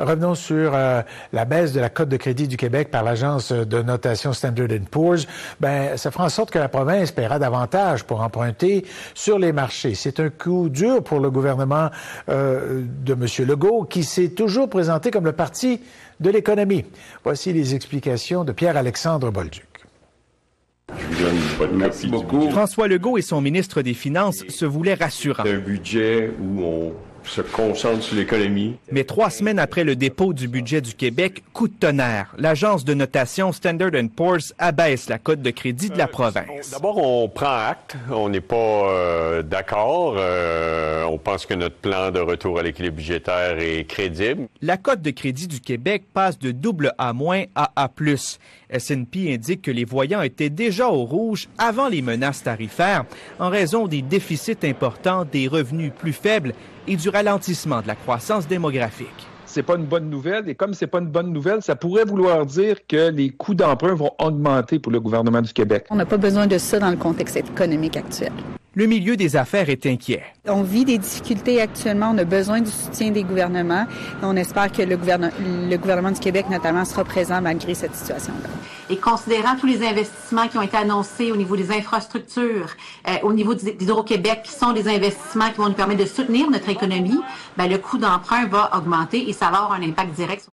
Revenons sur la baisse de la cote de crédit du Québec par l'agence de notation Standard & Poor's. Ça fera en sorte que la province paiera davantage pour emprunter sur les marchés. C'est un coup dur pour le gouvernement de M. Legault, qui s'est toujours présenté comme le parti de l'économie. Voici les explications de Pierre-Alexandre Bolduc. Merci beaucoup. François Legault et son ministre des Finances se voulaient rassurants. Un budget où on se concentre sur l'économie. Mais 3 semaines après le dépôt du budget du Québec, coup de tonnerre. L'agence de notation Standard & Poor's abaisse la cote de crédit de la province. D'abord, on prend acte. On n'est pas d'accord. On pense que notre plan de retour à l'équilibre budgétaire est crédible. La cote de crédit du Québec passe de AA- à A+. S&P indique que les voyants étaient déjà au rouge avant les menaces tarifaires en raison des déficits importants, des revenus plus faibles et du ralentissement de la croissance démographique. C'est pas une bonne nouvelle, et comme c'est pas une bonne nouvelle, ça pourrait vouloir dire que les coûts d'emprunt vont augmenter pour le gouvernement du Québec. On n'a pas besoin de ça dans le contexte économique actuel. Le milieu des affaires est inquiet. On vit des difficultés actuellement, on a besoin du soutien des gouvernements et on espère que le gouvernement du Québec notamment sera présent malgré cette situation-là. Et considérant tous les investissements qui ont été annoncés au niveau des infrastructures, au niveau d'Hydro-Québec, qui sont des investissements qui vont nous permettre de soutenir notre économie, le coût d'emprunt va augmenter et ça va avoir un impact direct sur